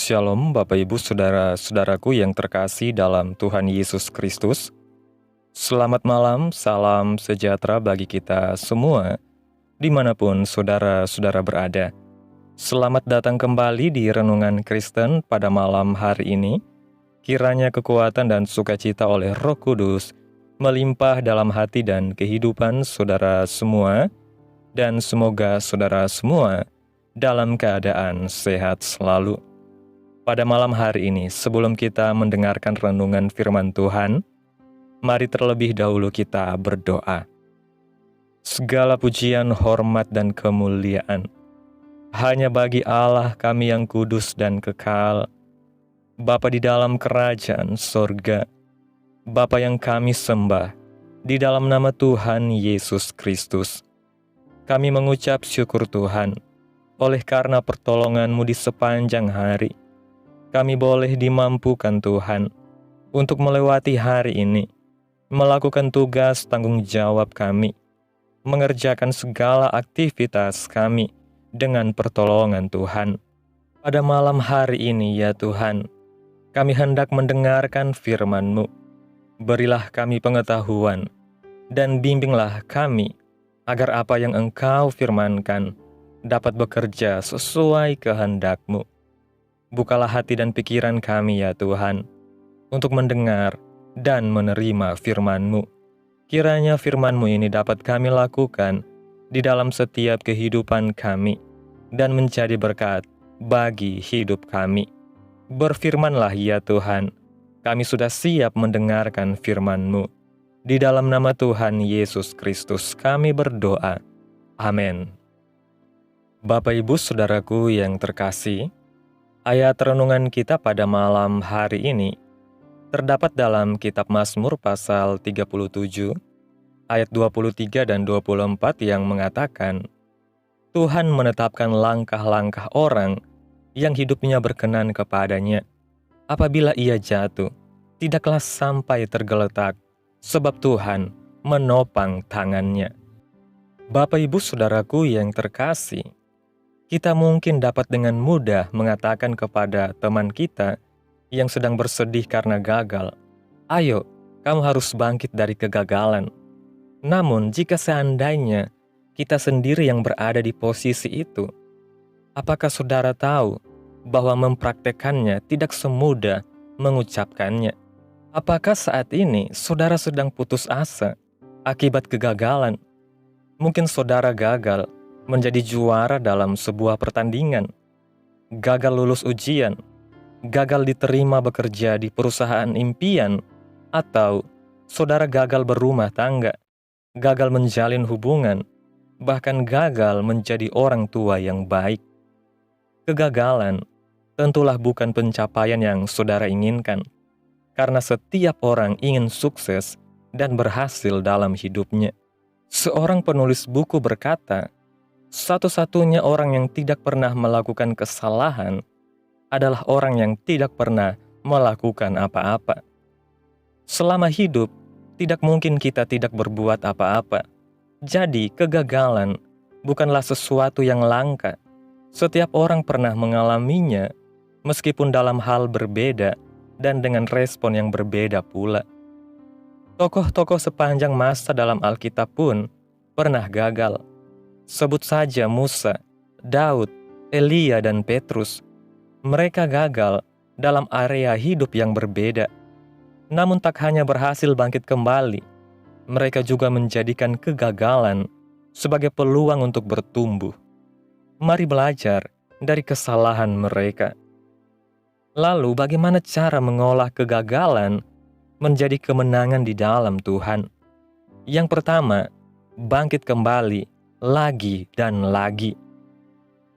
Shalom Bapak Ibu Saudara-saudaraku yang terkasih dalam Tuhan Yesus Kristus. Selamat malam, salam sejahtera bagi kita semua, dimanapun saudara-saudara berada. Selamat datang kembali di Renungan Kristen pada malam hari ini. Kiranya kekuatan dan sukacita oleh Roh Kudus melimpah dalam hati dan kehidupan saudara semua, dan semoga saudara semua dalam keadaan sehat selalu. Pada malam hari ini, sebelum kita mendengarkan renungan firman Tuhan, mari terlebih dahulu kita berdoa. Segala pujian, hormat, dan kemuliaan hanya bagi Allah kami yang kudus dan kekal, Bapa di dalam kerajaan sorga, Bapa yang kami sembah, di dalam nama Tuhan Yesus Kristus. Kami mengucap syukur Tuhan, oleh karena pertolongan-Mu di sepanjang hari. Kami boleh dimampukan Tuhan untuk melewati hari ini, melakukan tugas tanggung jawab kami, mengerjakan segala aktivitas kami dengan pertolongan Tuhan. Pada malam hari ini ya Tuhan, kami hendak mendengarkan firman-Mu. Berilah kami pengetahuan dan bimbinglah kami agar apa yang Engkau firmankan dapat bekerja sesuai kehendak-Mu. Bukalah hati dan pikiran kami ya Tuhan, untuk mendengar dan menerima firman-Mu. Kiranya firman-Mu ini dapat kami lakukan di dalam setiap kehidupan kami, dan menjadi berkat bagi hidup kami. Berfirmanlah ya Tuhan, kami sudah siap mendengarkan firman-Mu. Di dalam nama Tuhan Yesus Kristus kami berdoa. Amin. Bapak Ibu Saudaraku yang terkasih, ayat renungan kita pada malam hari ini terdapat dalam kitab Mazmur pasal 37, ayat 23 dan 24 yang mengatakan, Tuhan menetapkan langkah-langkah orang yang hidupnya berkenan kepadanya. Apabila ia jatuh, tidaklah sampai tergeletak, sebab Tuhan menopang tangannya. Bapak Ibu Saudaraku yang terkasih, kita mungkin dapat dengan mudah mengatakan kepada teman kita yang sedang bersedih karena gagal, ayo, kamu harus bangkit dari kegagalan. Namun, jika seandainya kita sendiri yang berada di posisi itu, apakah saudara tahu bahwa mempraktekannya tidak semudah mengucapkannya? Apakah saat ini saudara sedang putus asa akibat kegagalan? Mungkin saudara gagal menjadi juara dalam sebuah pertandingan, gagal lulus ujian, gagal diterima bekerja di perusahaan impian, atau saudara gagal berumah tangga, gagal menjalin hubungan, bahkan gagal menjadi orang tua yang baik. Kegagalan tentulah bukan pencapaian yang saudara inginkan, karena setiap orang ingin sukses dan berhasil dalam hidupnya. Seorang penulis buku berkata, satu-satunya orang yang tidak pernah melakukan kesalahan adalah orang yang tidak pernah melakukan apa-apa. Selama hidup, tidak mungkin kita tidak berbuat apa-apa. Jadi, kegagalan bukanlah sesuatu yang langka. Setiap orang pernah mengalaminya, meskipun dalam hal berbeda dan dengan respon yang berbeda pula. Tokoh-tokoh sepanjang masa dalam Alkitab pun pernah gagal. Sebut saja Musa, Daud, Elia, dan Petrus. Mereka gagal dalam area hidup yang berbeda. Namun tak hanya berhasil bangkit kembali, mereka juga menjadikan kegagalan sebagai peluang untuk bertumbuh. Mari belajar dari kesalahan mereka. Lalu bagaimana cara mengolah kegagalan menjadi kemenangan di dalam Tuhan? Yang pertama, bangkit kembali lagi dan lagi.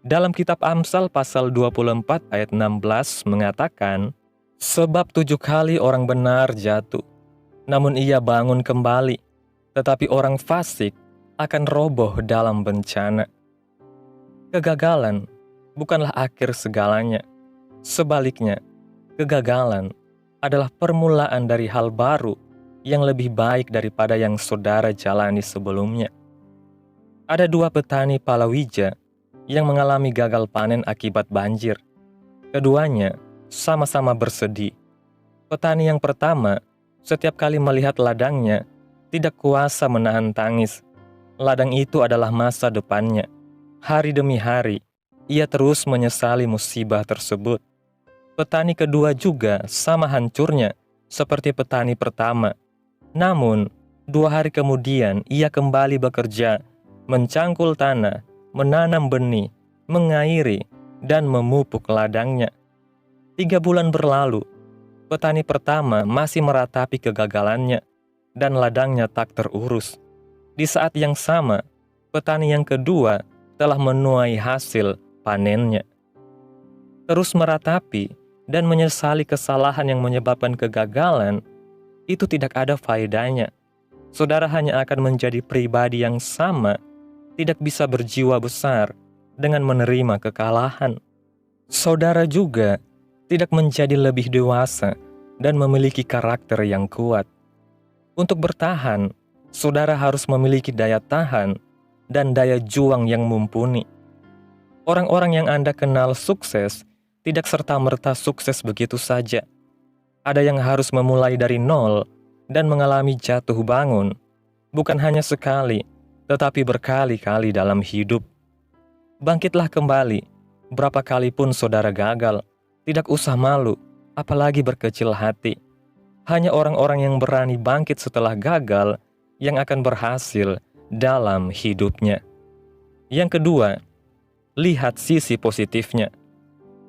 Dalam kitab Amsal pasal 24 ayat 16 mengatakan, sebab 7 kali orang benar jatuh, namun ia bangun kembali, tetapi orang fasik akan roboh dalam bencana. Kegagalan bukanlah akhir segalanya. Sebaliknya, kegagalan adalah permulaan dari hal baru yang lebih baik daripada yang saudara jalani sebelumnya. Ada 2 petani palawija yang mengalami gagal panen akibat banjir. Keduanya sama-sama bersedih. Petani yang pertama, setiap kali melihat ladangnya, tidak kuasa menahan tangis. Ladang itu adalah masa depannya. Hari demi hari, ia terus menyesali musibah tersebut. Petani kedua juga sama hancurnya, seperti petani pertama. Namun, 2 hari kemudian ia kembali bekerja, mencangkul tanah, menanam benih, mengairi, dan memupuk ladangnya. 3 bulan berlalu, petani pertama masih meratapi kegagalannya, dan ladangnya tak terurus. Di saat yang sama, petani yang kedua telah menuai hasil panennya. Terus meratapi dan menyesali kesalahan yang menyebabkan kegagalan, itu tidak ada faedahnya. Saudara hanya akan menjadi pribadi yang sama, tidak bisa berjiwa besar dengan menerima kekalahan. Saudara juga tidak menjadi lebih dewasa dan memiliki karakter yang kuat. Untuk bertahan, saudara harus memiliki daya tahan dan daya juang yang mumpuni. Orang-orang yang Anda kenal sukses tidak serta-merta sukses begitu saja. Ada yang harus memulai dari nol dan mengalami jatuh bangun, bukan hanya sekali, tetapi berkali-kali dalam hidup. Bangkitlah kembali, berapa kali pun saudara gagal, tidak usah malu, apalagi berkecil hati. Hanya orang-orang yang berani bangkit setelah gagal yang akan berhasil dalam hidupnya. Yang kedua, lihat sisi positifnya.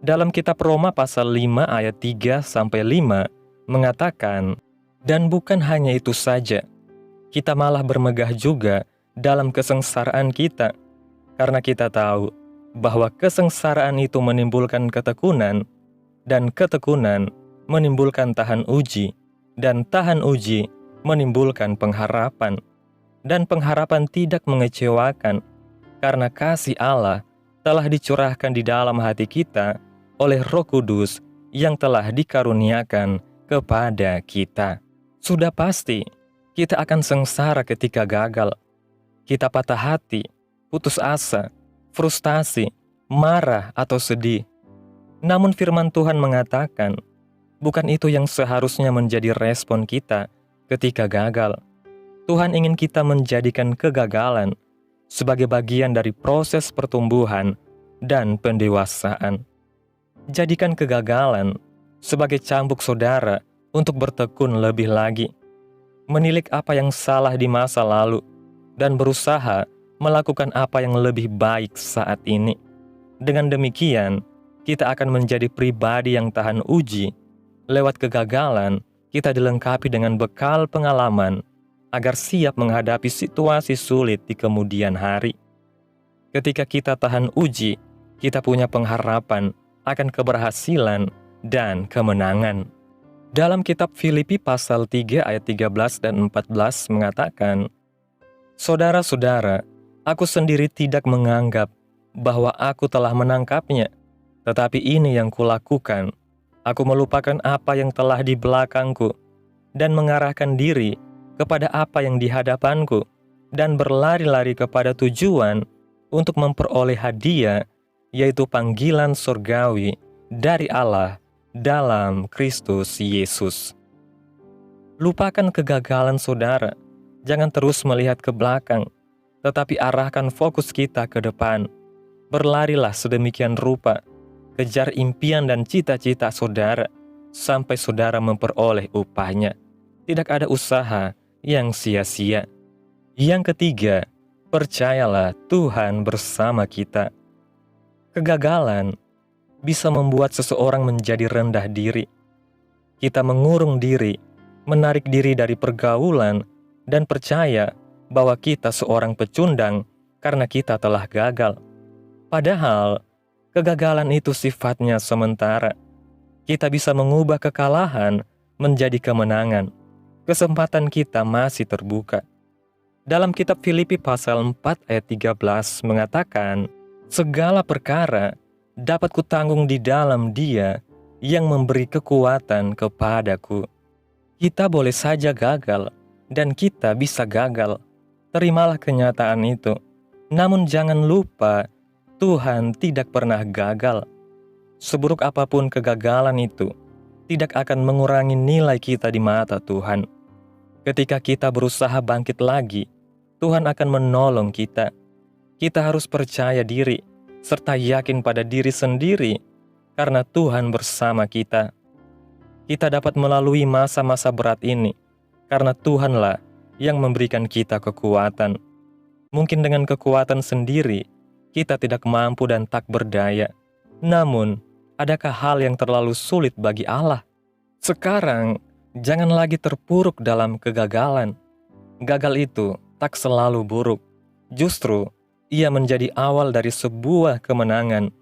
Dalam kitab Roma pasal 5 ayat 3-5 mengatakan, dan bukan hanya itu saja, kita malah bermegah juga dalam kesengsaraan kita, karena kita tahu bahwa kesengsaraan itu menimbulkan ketekunan, dan ketekunan menimbulkan tahan uji, dan tahan uji menimbulkan pengharapan, dan pengharapan tidak mengecewakan, karena kasih Allah telah dicurahkan di dalam hati kita oleh Roh Kudus yang telah dikaruniakan kepada kita. Sudah pasti, kita akan sengsara ketika gagal. Kita patah hati, putus asa, frustasi, marah atau sedih. Namun firman Tuhan mengatakan, bukan itu yang seharusnya menjadi respon kita ketika gagal. Tuhan ingin kita menjadikan kegagalan sebagai bagian dari proses pertumbuhan dan pendewasaan. Jadikan kegagalan sebagai cambuk saudara untuk bertekun lebih lagi, menilik apa yang salah di masa lalu, dan berusaha melakukan apa yang lebih baik saat ini. Dengan demikian, kita akan menjadi pribadi yang tahan uji. Lewat kegagalan, kita dilengkapi dengan bekal pengalaman agar siap menghadapi situasi sulit di kemudian hari. Ketika kita tahan uji, kita punya pengharapan akan keberhasilan dan kemenangan. Dalam kitab Filipi pasal 3 ayat 13 dan 14 mengatakan, saudara-saudara, aku sendiri tidak menganggap bahwa aku telah menangkapnya, tetapi ini yang kulakukan. Aku melupakan apa yang telah di belakangku dan mengarahkan diri kepada apa yang di hadapanku, dan berlari-lari kepada tujuan untuk memperoleh hadiah, yaitu panggilan surgawi dari Allah dalam Kristus Yesus. Lupakan kegagalan saudara, jangan terus melihat ke belakang, tetapi arahkan fokus kita ke depan. Berlarilah sedemikian rupa, kejar impian dan cita-cita saudara, sampai saudara memperoleh upahnya. Tidak ada usaha yang sia-sia. Yang ketiga, percayalah Tuhan bersama kita. Kegagalan bisa membuat seseorang menjadi rendah diri. Kita mengurung diri, menarik diri dari pergaulan, dan percaya bahwa kita seorang pecundang karena kita telah gagal. Padahal, kegagalan itu sifatnya sementara. Kita bisa mengubah kekalahan menjadi kemenangan. Kesempatan kita masih terbuka. Dalam kitab Filipi pasal 4 ayat 13 mengatakan, segala perkara dapat kutanggung di dalam Dia yang memberi kekuatan kepadaku. Kita boleh saja gagal, dan kita bisa gagal. Terimalah kenyataan itu. Namun jangan lupa, Tuhan tidak pernah gagal. Seburuk apapun kegagalan itu, tidak akan mengurangi nilai kita di mata Tuhan. Ketika kita berusaha bangkit lagi, Tuhan akan menolong kita. Kita harus percaya diri, serta yakin pada diri sendiri, karena Tuhan bersama kita. Kita dapat melalui masa-masa berat ini, karena Tuhanlah yang memberikan kita kekuatan. Mungkin dengan kekuatan sendiri, kita tidak mampu dan tak berdaya. Namun, adakah hal yang terlalu sulit bagi Allah? Sekarang, jangan lagi terpuruk dalam kegagalan. Gagal itu tak selalu buruk. Justru, ia menjadi awal dari sebuah kemenangan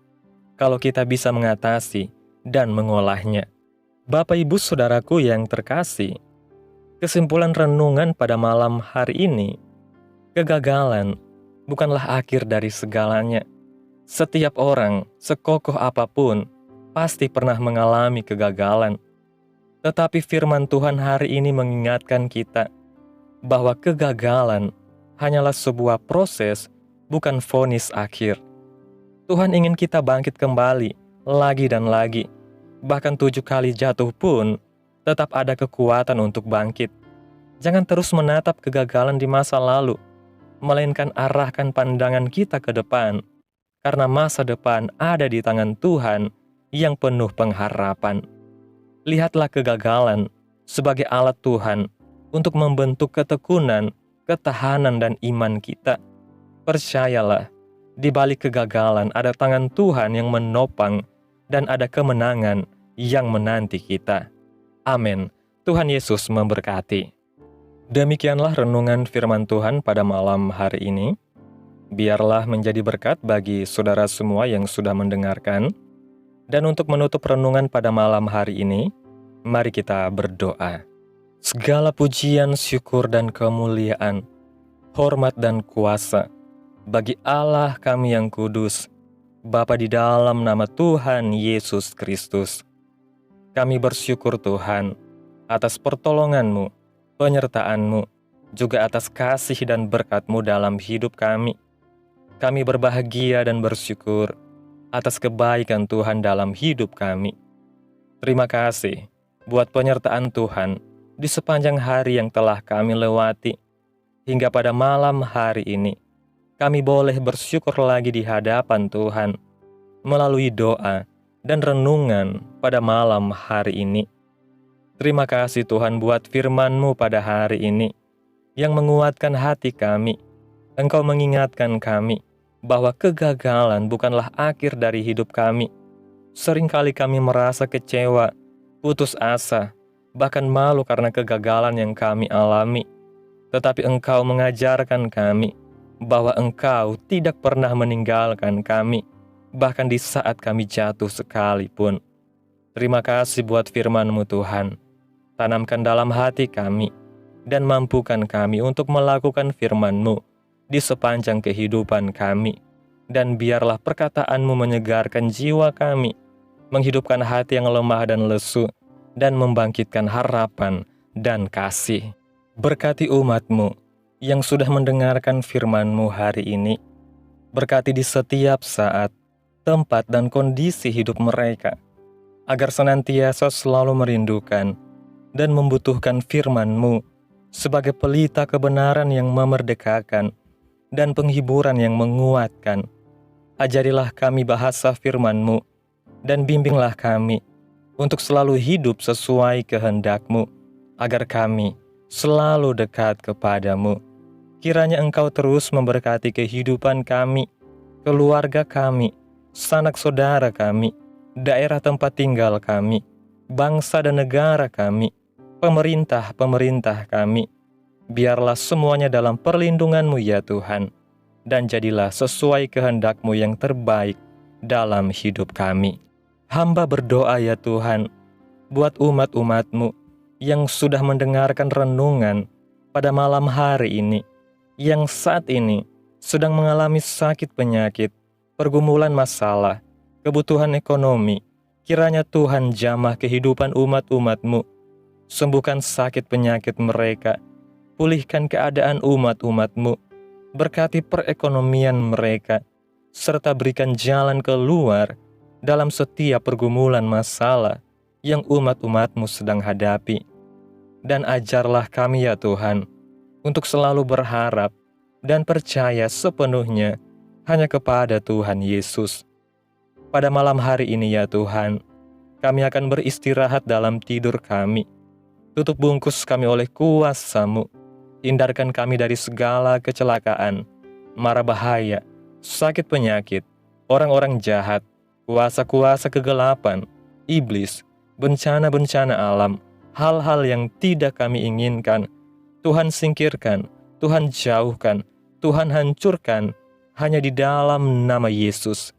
kalau kita bisa mengatasi dan mengolahnya. Bapak Ibu Saudaraku yang terkasih, kesimpulan renungan pada malam hari ini, kegagalan bukanlah akhir dari segalanya. Setiap orang, sekokoh apapun, pasti pernah mengalami kegagalan. Tetapi firman Tuhan hari ini mengingatkan kita bahwa kegagalan hanyalah sebuah proses, bukan vonis akhir. Tuhan ingin kita bangkit kembali, lagi dan lagi. Bahkan 7 kali jatuh pun, tetap ada kekuatan untuk bangkit. Jangan terus menatap kegagalan di masa lalu, melainkan arahkan pandangan kita ke depan, karena masa depan ada di tangan Tuhan yang penuh pengharapan. Lihatlah kegagalan sebagai alat Tuhan untuk membentuk ketekunan, ketahanan, dan iman kita. Percayalah, di balik kegagalan ada tangan Tuhan yang menopang dan ada kemenangan yang menanti kita. Amin. Tuhan Yesus memberkati. Demikianlah renungan firman Tuhan pada malam hari ini. Biarlah menjadi berkat bagi saudara semua yang sudah mendengarkan. Dan untuk menutup renungan pada malam hari ini, mari kita berdoa. Segala pujian, syukur, dan kemuliaan, hormat dan kuasa bagi Allah kami yang kudus, Bapa di dalam nama Tuhan Yesus Kristus. Kami bersyukur Tuhan atas pertolongan-Mu, penyertaan-Mu, juga atas kasih dan berkat-Mu dalam hidup kami. Kami berbahagia dan bersyukur atas kebaikan Tuhan dalam hidup kami. Terima kasih buat penyertaan Tuhan di sepanjang hari yang telah kami lewati. Hingga pada malam hari ini, kami boleh bersyukur lagi di hadapan Tuhan melalui doa dan renungan pada malam hari ini. Terima kasih Tuhan buat firman-Mu pada hari ini yang menguatkan hati kami. Engkau mengingatkan kami bahwa kegagalan bukanlah akhir dari hidup kami. Seringkali kami merasa kecewa, putus asa, bahkan malu karena kegagalan yang kami alami. Tetapi Engkau mengajarkan kami bahwa Engkau tidak pernah meninggalkan kami, bahkan di saat kami jatuh sekalipun. Terima kasih buat firman-Mu Tuhan. Tanamkan dalam hati kami, dan mampukan kami untuk melakukan firman-Mu di sepanjang kehidupan kami. Dan biarlah perkataan-Mu menyegarkan jiwa kami, menghidupkan hati yang lemah dan lesu, dan membangkitkan harapan dan kasih. Berkati umat-Mu yang sudah mendengarkan firman-Mu hari ini. Berkati di setiap saat, tempat, dan kondisi hidup mereka, agar senantiasa selalu merindukan dan membutuhkan firman-Mu sebagai pelita kebenaran yang memerdekakan dan penghiburan yang menguatkan. Ajarilah kami bahasa firman-Mu dan bimbinglah kami untuk selalu hidup sesuai kehendak-Mu, agar kami selalu dekat kepadamu. Kiranya Engkau terus memberkati kehidupan kami, keluarga kami, sanak saudara kami, daerah tempat tinggal kami, bangsa dan negara kami, pemerintah kami. Biarlah semuanya dalam perlindungan-Mu ya Tuhan, dan jadilah sesuai kehendak-Mu yang terbaik dalam hidup kami. Hamba berdoa ya Tuhan, buat umat-umat-Mu yang sudah mendengarkan renungan pada malam hari ini, yang saat ini sedang mengalami sakit penyakit, pergumulan masalah, kebutuhan ekonomi. Kiranya Tuhan jamah kehidupan umat-umat-Mu, sembuhkan sakit penyakit mereka, pulihkan keadaan umat-umat-Mu, berkati perekonomian mereka, serta berikan jalan keluar dalam setiap pergumulan masalah yang umat-umat-Mu sedang hadapi. Dan ajarlah kami ya Tuhan, untuk selalu berharap dan percaya sepenuhnya hanya kepada Tuhan Yesus. Pada malam hari ini ya Tuhan, kami akan beristirahat dalam tidur kami. Tutup bungkus kami oleh kuasa-Mu. Hindarkan kami dari segala kecelakaan, mara bahaya, sakit penyakit, orang-orang jahat, kuasa-kuasa kegelapan, iblis, bencana-bencana alam, hal-hal yang tidak kami inginkan. Tuhan singkirkan, Tuhan jauhkan, Tuhan hancurkan, hanya di dalam nama Yesus.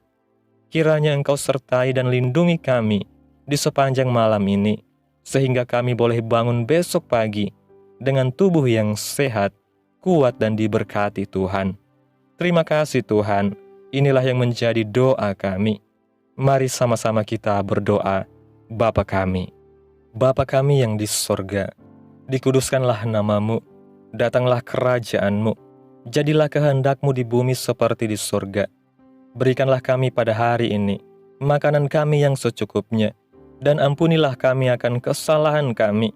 Kiranya Engkau sertai dan lindungi kami di sepanjang malam ini, sehingga kami boleh bangun besok pagi dengan tubuh yang sehat, kuat dan diberkati Tuhan. Terima kasih Tuhan, inilah yang menjadi doa kami. Mari sama-sama kita berdoa. Bapa kami yang di sorga, dikuduskanlah nama-Mu, datanglah kerajaan-Mu, jadilah kehendak-Mu di bumi seperti di sorga. Berikanlah kami pada hari ini makanan kami yang secukupnya, dan ampunilah kami akan kesalahan kami,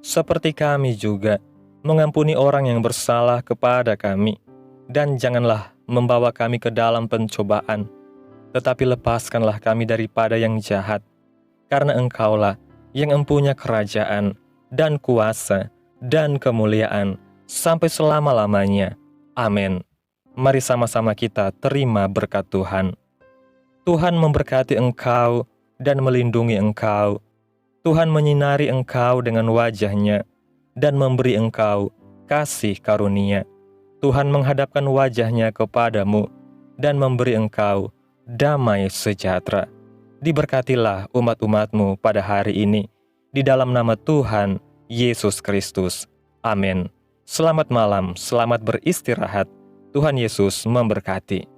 seperti kami juga mengampuni orang yang bersalah kepada kami. Dan janganlah membawa kami ke dalam pencobaan, tetapi lepaskanlah kami daripada yang jahat, karena Engkaulah yang empunya kerajaan dan kuasa dan kemuliaan sampai selama-lamanya. Amin. Mari sama-sama kita terima berkat Tuhan. Tuhan memberkati engkau dan melindungi engkau. Tuhan menyinari engkau dengan wajah-Nya dan memberi engkau kasih karunia. Tuhan menghadapkan wajah-Nya kepadamu dan memberi engkau damai sejahtera. Diberkatilah umat-umat-Mu pada hari ini, di dalam nama Tuhan Yesus Kristus. Amin. Selamat malam, selamat beristirahat. Tuhan Yesus memberkati.